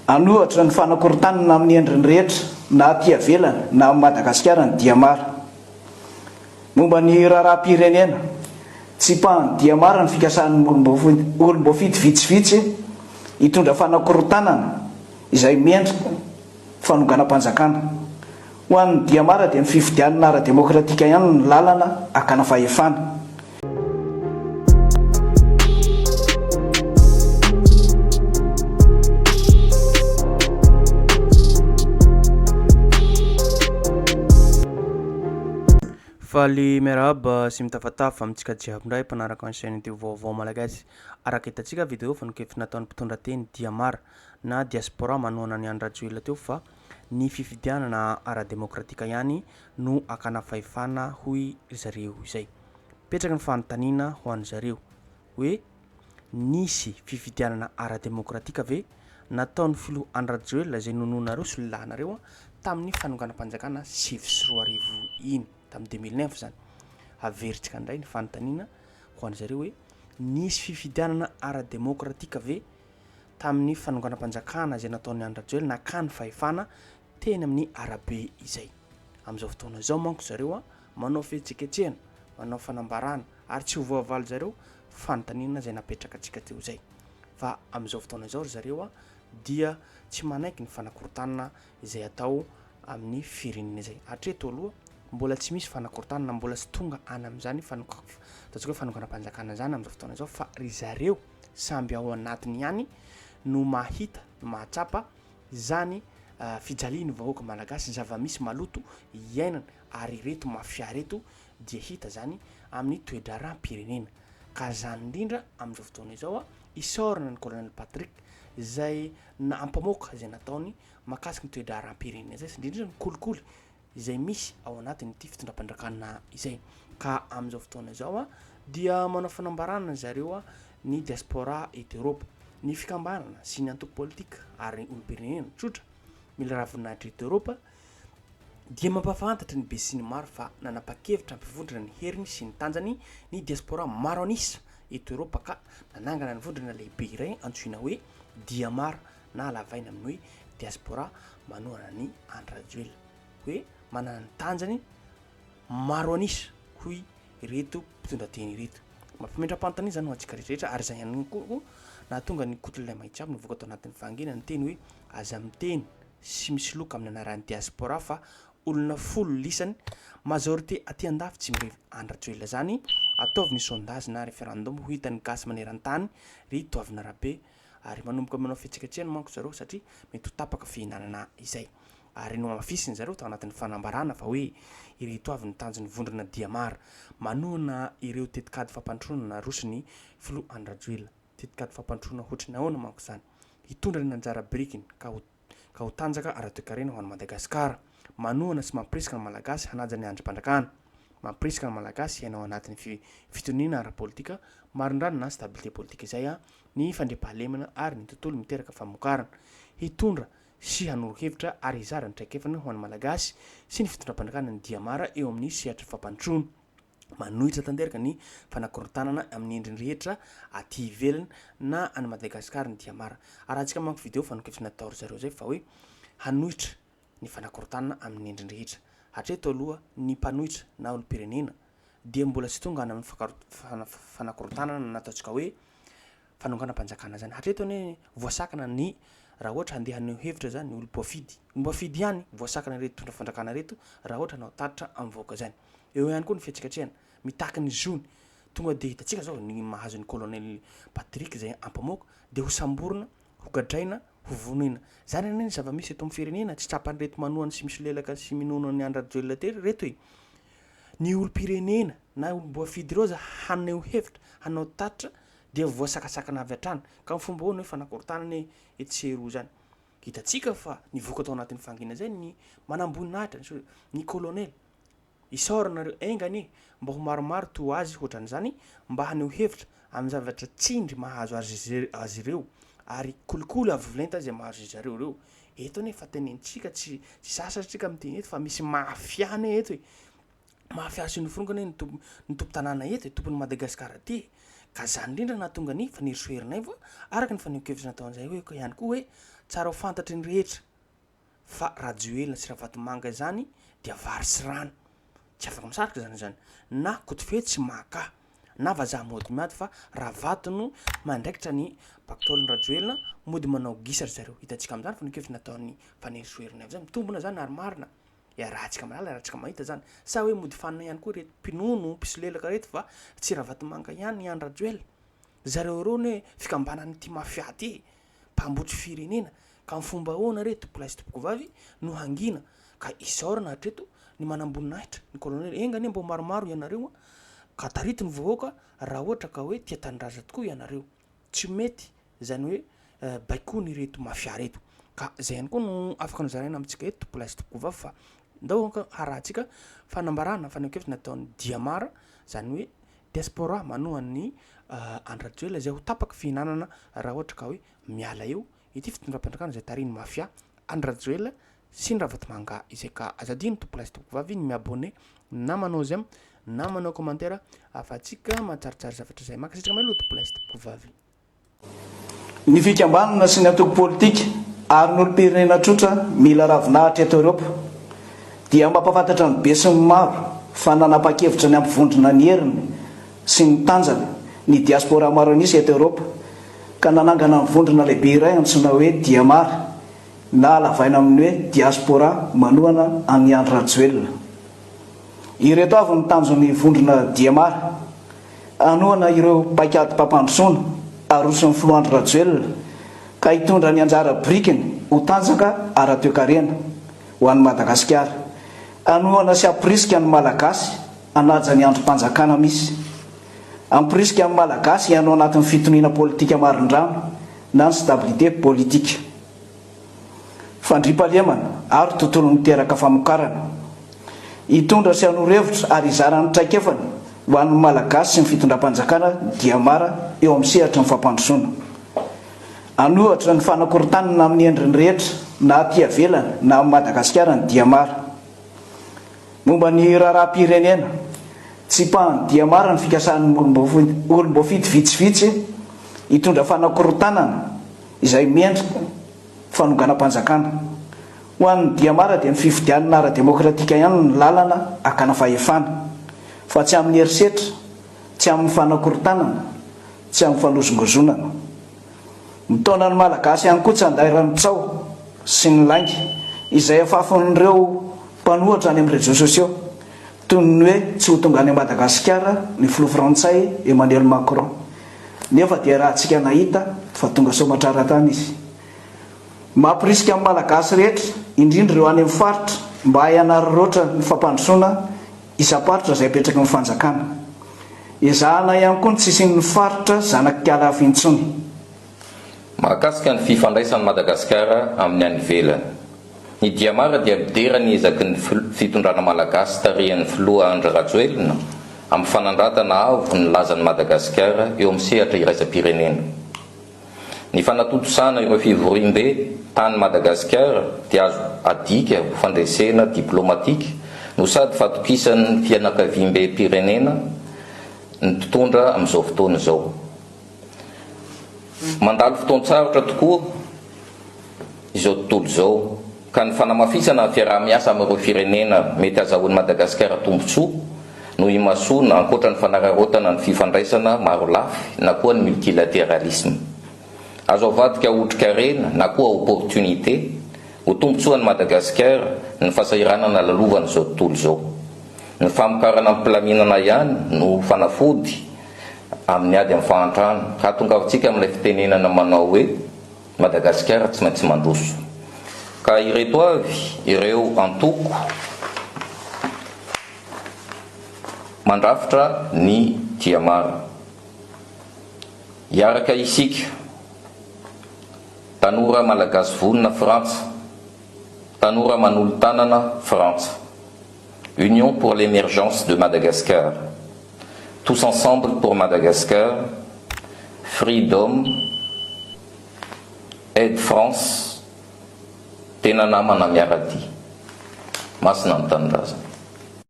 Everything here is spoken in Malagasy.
anohatra ny fanakorontanana amin'ny endriny rehetra na aty avelany na Madagasikara ny dia mara. Momba ny raharaham-pirenena, tsy pahany dia mara ny fikasan'ny olom-boafidy vitsivitsy hitondra fanakorontanana izay miendrika fanonganam-panjakana. Ho an'ny dia mara dia ny fifidianana ara-demokratika ihany ny lalana hakana fahefana. Faly miarahaba sy mitafatafa amintsika jiaby indray mpanaraka ny chaîne ity vaovao malagasy. Araka hitantsika vidéo fa nikefy nataon'ny mpitondra teny Diamara na diaspora manohana ny andra joela teo fa ny fifidianana ara-demokratika ihany no akana fahefana hoy zareo izay. Petraka ny fanontaniana ho an'ny zareo hoe nisy fifidianana ara-demokratika ve nataon'ny filoha Andra Joela izay nononareo sy lahanareo tamin'ny fanonganam-panjakana 2024 iny tamin'ny 2009 zany. Averitsika indray ny fanontaniana ho an'ny zareo hoe nisy fifidianana ara-demokratika ve tamin'ny fanonganam-panjakana izay nataon'ny Andra Joela nakany fahefana teny amin'ny arabe izay. Amin'izao fotoana izao manko zareo manao fihetsiketsehana, manao fanambarana ary tsy ho voavaly zareo fanontaniana izay napetraka antsika teo izay. Fa amin'izao fotoana izao zareo dia tsy manaiky ny fanakorontanana izay atao amin'ny firenena izay. Hatreto aloha mbola tsy misy fanakorontanana, mbola tsy tonga any amin'izany ataontsika hoe fanonganam-panjakana zany amin'izao fotoana izao, fa ry zareo samby ao anatiny ihany no mahita, no mahatsapa zany fijaliany vahoaka malagasy zava-misy maloto iainana ary reto mafia reto dia hita zany amin'ny toe-draram-pirenena. Ka zany indrindra amin'izao fotoana izao isaorana ny colonel Patrick izay ampamoaka izay nataony makasiky ny toe-draram-pirenena izay, indrindra ny kolikoly izay misy ao anatiny ity fitondram-pandrakana izay. Ka amin'izao fotoana izao dia manao fanambarana zareo ny diaspora eto Europe, ny fikambanana sy ny antoko politika ary olom-pirenena tsotra mila ravinahitra eto Europe dia mampafantatra ny be sy ny maro fa nanapa-kevitra ampivondrona ny heriny sy ny tanjany ny diaspora maro anisa eto Europe ka nanangana ny vondrona lehibe iray antsoina hoe Diamara na lavaina amin'ny hoe diaspora manohana ny Andra Joela, hoe manana ny tanjany maro anisa hoy ireto mpitondra teny ireto. Mampimendram-panontaniana zany ho antsika rehetrarehetra ary izay ihany koa nahatonga ny kotlolay mahitrabo nivoaka tao anatin'ny vangena ny teny hoe aza miteny sy misy loka amin'ny anaran'ny diaspora fa olona folo lisany majorité aty andafy tsy mirevy Andra Joela zany ataovy ny sondage na référendum ho hitan'ny gasy maneran-tany ry toavina arabe ary manomboka manao fihetsiketsehana manko zareo satria mety ho tapaka fihinanana izay. Ary no mafisiny zareo tao anatin'ny fanambarana fa hoe ireto avy ny tanjon'ny vondrona Diamara manohana ireo tetikady fampandroana rosiny filoha Andra Joela. Tetikady fampandroana ohatrany ahoana manko zany, hitondra ny anjara birikiny ka ho tanjaka ara-toe-karena ho an'ny Madagasikara, manohana sy mampiresaka ny malagasy hanaja ny andrim-pandrakana, mampiresaka ny malagasy ianao anatin'ny fitoniana ara-politika marindrana na stabilité politika izay ny fandriampahalemana ary ny tontolo miteraka famokarana, hitondra sy hanoro-hevitra ary izara ny traikefa ho an'ny malagasy sy ny fitondram-pandrakana ny Diamara eo amin'ny sehatra fampandroana, manohitra tanteraka ny fanakorontanana amin'ny endriny rehetra aty ivelany na any Madagasikara ny Diamara. Arahantsika manko vidéo fa nokefy natao zareo zay fa hoe hanohitra ny fanakorontanana amin'ny endriny rehetra. Hatreto aloha ny mpanohitra na olom-pirenena dia mbola tsy tonga amin'ny fanakorontanana nataontsika hoe fanonganam-panjakana zany. Hatreto ny voasakana ny raha ohatra handeha haneho hevitra zany olom-boafidy ihany voasakana reto tondra fandrakana reto raha ohatra nao tatitra amin'ny vahoaka zany. Eo ihany koa ny fihetsiketsehana mitaky ny zony tonga de hitantsika zao ny mahazo ny colonel Patrick izay ampamoaka de ho samborina, ho gadraina, ho vonoina. Zany ny zava-misy eto amin'ny firenena tsy trapany reto manohany sy misy lelaka sy minono ny Andra Joela tery reto hoe ny olom-pirenena na olom-boafidy reo za haneho hevitra, hanao tatitra dia voasakasakana avy hatrany ka ny fomba hoany hoe fanakorontanana etseroa zany. Hitantsika fa nivoaka tao anatin'ny fangina zay ny manamboninahitra ny colonel isaoranareo aingany mba ho maromaro to azy ohatran'izany mba haneho hevitra amin'ny zavatra tsindry mahazo azy ireo ary kolikoly avovolenta izay mahazo izy zareo reo. Eto nefa tenentsika tsy sasatsika miteny eto fa misy mafiana eto hoe mafia sy noforongana ny tompo tanàna eto tompon'ny Madagasikara aty. Ka zany indrindra nahatonga ny fanirisoherinay fa araka ny faneho-kevitra nataon'izay hoe ihany koa hoe tsara ho fantatry ny rehetra fa rajoelina sy ravatomanga zany dia vary sy rano tsy afaka misarika zany na kotifety tsy maka na vazaha mody miady fa ravato no mandraikitra ny pactole rajoelina mody manao gisatra zareo hitantsika am'zany fanokefitra nataon'ny fanesoerina avy zany mitombona zany ary marina rahantsika malala rahantsika mahita zany sa hoe mody fanina ihany koa reto mpinono mpisolelaka reto fa tsy ravatomanga ihany ny andra joel zareo reo ny fikambanany ty mafia ty mpambotry firenena ka ny fomba hoana reto plasy topoko vavy no hangina ka isaorana hatreto ny manamboninahitra ny kolonely engany mbo maromaro ianareo ka tarity ny vohoaka raha ohatra ka hoe tia tanindrazatra tokoa ianareo tsy mety zany hoe baiko ny reto mafia reto ka zay ihany koa no afaka nozaraina amitsika eto plasy topoko vavy fa ndao harahantsika fanambarana fanekefitra nataon'ny Diamara zany hoe diaspora manohan'ny andrajoela zay ho tapaka fihinanana raha ohatra ka hoe miala eo ity fitondram-pandrakana zay tariny mafia andrajoela sy ny ravatomanga izay ka azadiny to plasy topoko vavy ny miabonné na manao zay na manao commentaire afatsika matsaritsary zavatra zay makasitsika maloha to plasy topoko vavy ny fikambanana sy ny antoko politika ary n'olom-pirenena tsotra mila ravinahitra eto Eropa dia mampafantatra ny be sy ny maro fa nanapa-kevitra ny ampivondrona ny heriny sy ny tanjana ny diaspora maro anisy eto Eropa ka nanangana ny vondrona lehibe iray antsoina hoe Diamara na alavaina amin'ny hoe diaspora manohana any Andry Rajoelina. Ireto avy ny tanjon'ny vondrona Diamara anohana ireo paikady mpampandrosoana aroson'ny filoha Andry Rajoelina ka hitondra ny anjara brikiny ho tanjaka ara-toekarena ho an'ny Madagasikara anohana sy ampirisika ny malagasy anaja ny androm-panjakana misy ampirisika ny malagasy hanao anatin'ny fitoniana politika marindrano na ny stabilité politika fandriam-pahalemana ary tontolo miteraka famokarana hitondra sy hanorevitra ary izarany traikefany ho an'ny malagasy sy ny fitondram-panjakana Diamara eo amin'ny sehatra ny fampandrosoana anohatra ny fanakorontanana amin'ny endriny rehetra na aty avelana na amin'ny Madagasikara ny Diamara momba ny raharaham-pirenena tsy pahany Diamara ny fikasan'ny olom-boafidy vitsivitsy hitondra fanakorontanana izay miendrika fanonganam-panjakana ho an'ny Diamara dia ny fifidianana ara-demokratika ihany ny lalana akana fahefana fa tsy amin'ny herisetra tsy amin'ny fanakorontanana tsy amin'ny falozongozonana mitaona ny malagasy ihany koa tsy andahiranitsao sy ny laingy izay afafon'ireo mpanohatra any amin'ny réseaux sociaux toy ny hoe tsy ho tonga any Madagasikara ny filoha frantsay Emmanuel Macron nefa dia raha antsika nahita fa tonga somatrara tany izy mampirisika amin'ny malagasy rehetra indrindra ireo any amin'ny faritra mba hayanaroroatra ny fampandrosoana isam-paritra izay apetraka amin'ny fanjakana izahana ihany koa ny tsisin'ny faritra zanakiala afintsony mahakasika ny fifandraisan'ny Madagasikara amin'ny any ivelany ny Diamara dia miderany ezaky ny fitondrana malagasy tarihan'ny filoha Andry Rajoelina amin'ny fanandratana avo ny lazan'ny Madagasikara eo amin'ny sehatra iraisam-pirenena ny fanatotosana ireo fivorim-be tany Madagasikara dia azo adika ho fandresena diplomatika no sady fatokisan'ny fianakaviam-be pirenena ny totondra amin'izao fotoana izao mandalo fotoan-tsarotra tokoa izao tontolo izao ka ny fanamafisana fiaraha-miasa amin'ireo firenena mety azahoan'ny Madagasikara tombotsoa no imasoana ankoatra ny fanararotana ny fifandraisana maro lafy na koa ny multilatéralisme azo avadika otrikairena na koa opportunité ho tombotsoan'ny Madagasikara ny fahasahiranana lalovana izao tontolo izao ny famokarana ampilaminana ihany no fanafody amin'ny ady amin'ny fahantrano ka tongavantsika amin'ilay fitenenana manao hoe Madagasikara tsy maintsy mandroso ka ireto avy ireo antoko mandrafitra ny Diamara hiaraka isika tanora malagasy vonona Frantsa tanora manolo tanana Frantsa Union pour l'émergence de Madagascar tous ensemble pour Madagascar Freedom Aide France tena namana miarady masina ny tanindrazana